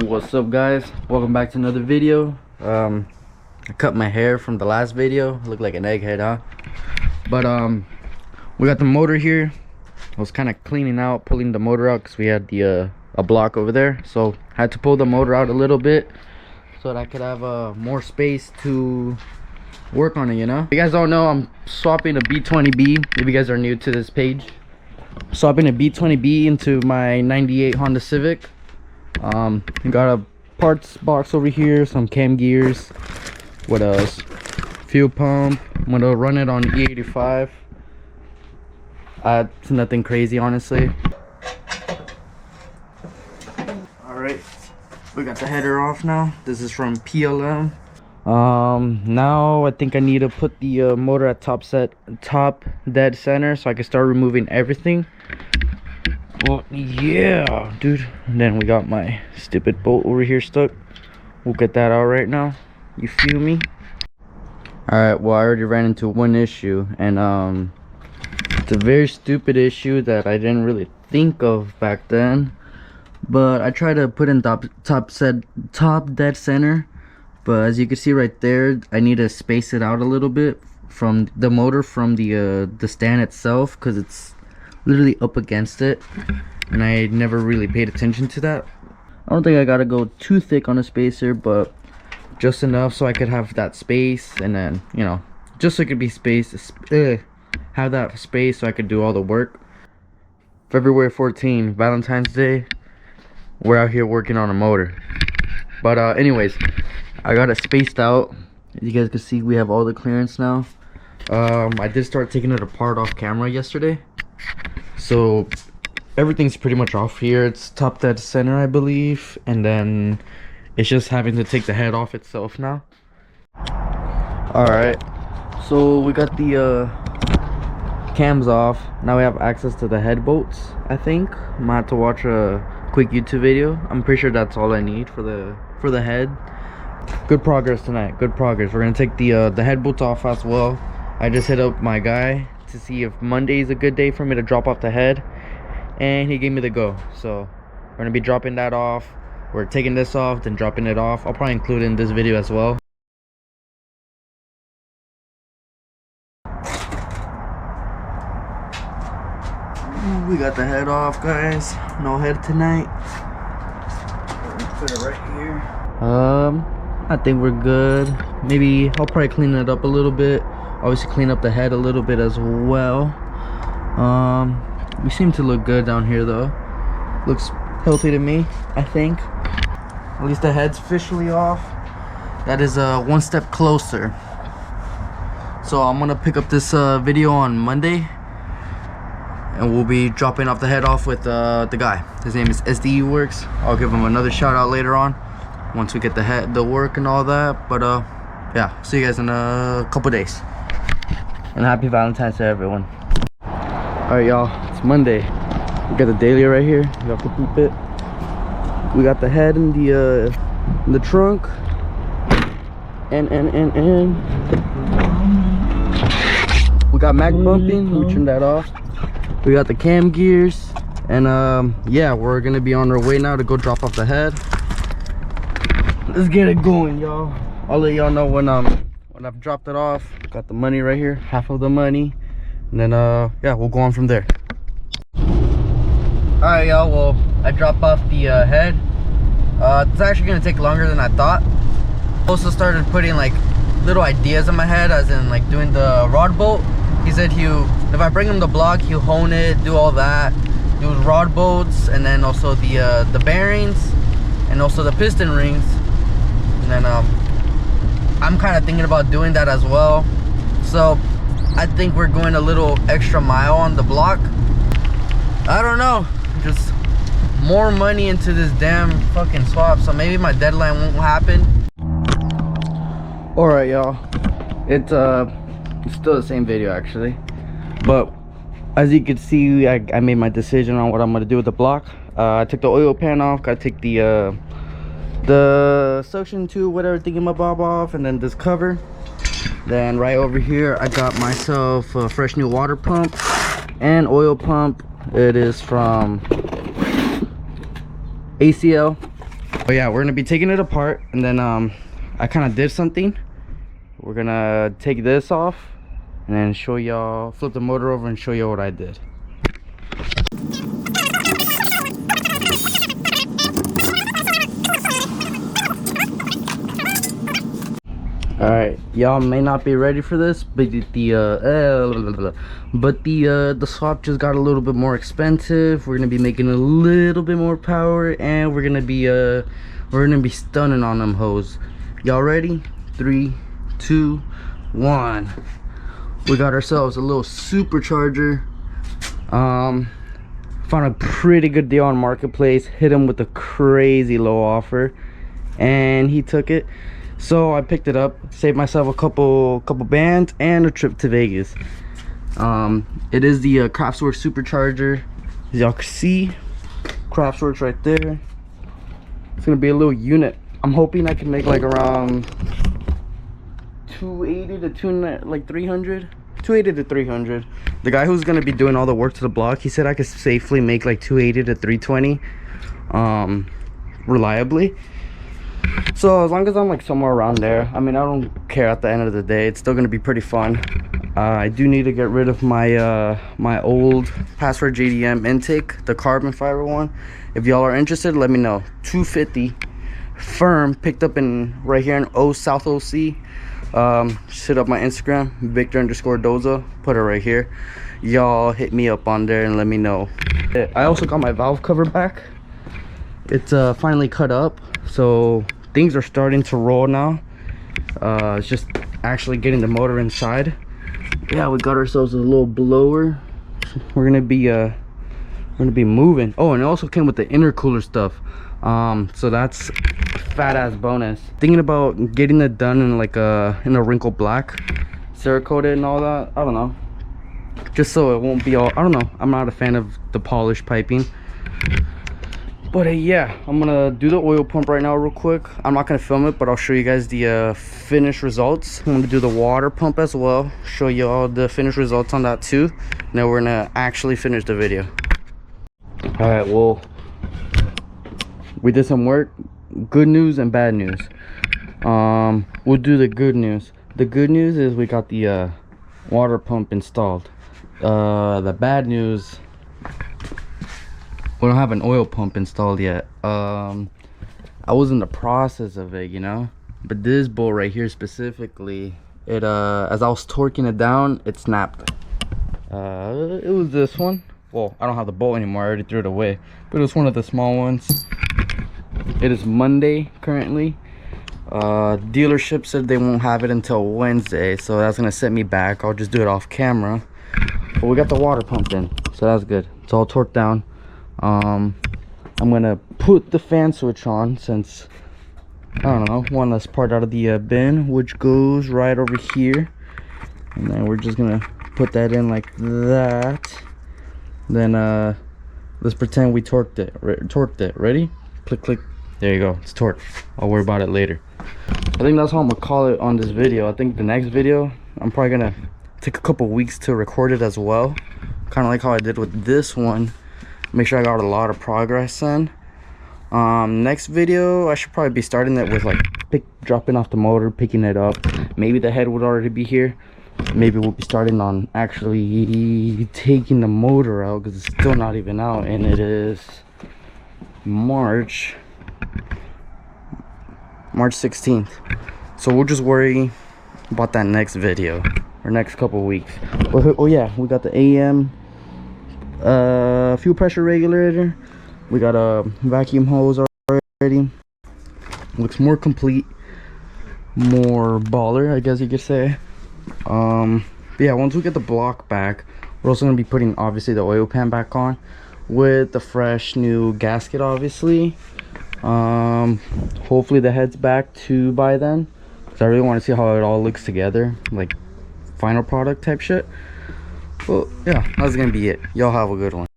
What's up, guys? Welcome back to another video. I cut my hair from the last video. Looked like an egghead, huh? But we got the motor here. I was kind of cleaning out, pulling the motor out because we had the a block over there, so I had to pull the motor out a little bit so that I could have more space to work on it, you know. If you guys don't know, I'm swapping a B20b. If you guys are new to this page, swapping a B20b into my 98 Honda Civic. Got a parts box over here, some cam gears, what else, fuel pump. I'm gonna run it on E85. It's nothing crazy, honestly. All right, we got the header off now. This is from PLM. Now I think I need to put the motor at top dead center so I can start removing everything. Well, yeah, dude. And then we got my stupid bolt over here stuck. We'll get that out right now. You feel me? Alright, well, I already ran into one issue, and it's a very stupid issue that I didn't really think of back then. But I tried to put in top dead center, but as you can see right there, I need to space it out a little bit from the motor, from the stand itself, because it's literally up against it, and I never really paid attention to that. I don't think I gotta go too thick on a spacer, but just enough so I could have that space, and then, you know, just so it could be have that space so I could do all the work. February 14, Valentine's Day, we're out here working on a motor. But anyways, I got it spaced out. As you guys can see, we have all the clearance now. I did start taking it apart off camera yesterday, so everything's pretty much off here. It's top dead center, I believe, and then it's just having to take the head off itself now. All right, so we got the cams off. Now we have access to the head bolts. I think I might have to watch a quick YouTube video. I'm pretty sure that's all I need for the head. Good progress tonight, good progress. We're gonna take the head bolts off as well. I just hit up my guy to see if Monday is a good day for me to drop off the head, and he gave me the go. So we're gonna be dropping that off. We're taking this off, then dropping it off. I'll probably include it in this video as well. We got the head off, guys. No head tonight. Put it right here. I think we're good. Maybe I'll probably clean it up a little bit. Obviously clean up the head a little bit as well. We seem to look good down here though. Looks healthy to me, I think. At least the head's officially off. That is one step closer. So I'm gonna pick up this video on Monday, and we'll be dropping off the head off with the guy. His name is SDE Works. I'll give him another shout out later on once we get the work and all that. But yeah, see you guys in a couple days, and happy Valentine's to everyone. All right, y'all, it's Monday. We got the Dahlia right here. We got the poop it. We got the head in the trunk, and we got mag bumping. We turned that off. We got the cam gears, and yeah, we're gonna be on our way now to go drop off the head. Let's get it going, y'all. I'll let y'all know when I've dropped it off. Got the money right here, half of the money, and then yeah, we'll go on from there. All right, y'all, well, I dropped off the head. It's actually gonna take longer than I thought. Also started putting like little ideas in my head, as in like doing the rod bolt. He said if I bring him the block, he'll hone it, do all that, do rod bolts, and then also the bearings, and also the piston rings. And then I'm kind of thinking about doing that as well. So I think we're going a little extra mile on the block. I don't know, just more money into this damn fucking swap, so maybe my deadline won't happen. All right, y'all, it's still the same video actually, but as you can see, I made my decision on what I'm gonna do with the block. I took the oil pan off, gotta take the suction tube, whatever, thingamabob off, and then this cover. Then right over here I got myself a fresh new water pump and oil pump. It is from ACL. But yeah, we're gonna be taking it apart, and then I kind of did something. We're gonna take this off and then show y'all, flip the motor over and show you what I did. Alright, y'all may not be ready for this, but the swap just got a little bit more expensive. We're gonna be making a little bit more power, and we're gonna be stunning on them hoes. Y'all ready? 3, 2, 1. We got ourselves a little supercharger. Found a pretty good deal on Marketplace, hit him with a crazy low offer, and he took it. So I picked it up, saved myself a couple bands and a trip to Vegas. It is the Kraftwerk supercharger. As y'all can see, Kraftwerk's right there. It's gonna be a little unit. I'm hoping I can make like around 280 to 300. 280 to 300. The guy who's gonna be doing all the work to the block, he said I could safely make like 280 to 320 reliably. So as long as I'm like somewhere around there, I mean, I don't care at the end of the day. It's still gonna be pretty fun. I do need to get rid of my my old Password JDM intake, the carbon fiber one. If y'all are interested, let me know. 250 firm, picked up in right here in South OC. Just hit up my Instagram, Victor_Doza, put it right here. Y'all hit me up on there and let me know. I also got my valve cover back. It's finally cut up, so things are starting to roll now. It's just actually getting the motor inside. Yeah, we got ourselves a little blower. We're gonna be moving. Oh, and it also came with the intercooler stuff. So that's fat ass bonus. Thinking about getting it done in like in a wrinkle black, Cerakoted and all that. I don't know, just so it won't be all, I don't know, I'm not a fan of the polished piping. But yeah, I'm gonna do the oil pump right now real quick. I'm not gonna film it, but I'll show you guys the finished results. I'm gonna do the water pump as well, show you all the finished results on that too. Now we're gonna actually finish the video. All right, well, we did some work. Good news and bad news. We'll do the good news. The good news is we got the water pump installed. The bad news, we don't have an oil pump installed yet. I was in the process of it, you know, but this bolt right here specifically, it as I was torquing it down, it snapped. It was this one. Well, I don't have the bolt anymore, I already threw it away, but it was one of the small ones. It is Monday currently. Dealership said they won't have it until Wednesday, so that's gonna set me back. I'll just do it off camera. But we got the water pump in, so that's good. It's all torqued down. I'm gonna put the fan switch on, since I don't know, one less part out of the bin, which goes right over here, and then we're just gonna put that in like that. Then let's pretend we torqued it. Ready? Click, click. There you go, it's torqued. I'll worry about it later. I think that's how I'm gonna call it on this video. I think the next video, I'm probably gonna take a couple weeks to record it as well, kind of like how I did with this one. Make sure I got a lot of progress in. Next video, I should probably be starting it with like dropping off the motor, picking it up. Maybe the head would already be here. Maybe we'll be starting on actually taking the motor out, because it's still not even out, and it is March 16th. So we'll just worry about that next video or next couple weeks. Oh yeah, we got the AM fuel pressure regulator. We got a vacuum hose already. Looks more complete, more baller, I guess you could say. But yeah, once we get the block back, we're also going to be putting obviously the oil pan back on with the fresh new gasket, obviously. Hopefully the head's back too by then, because I really want to see how it all looks together, like final product type shit. Well, yeah, that's gonna be it. Y'all have a good one.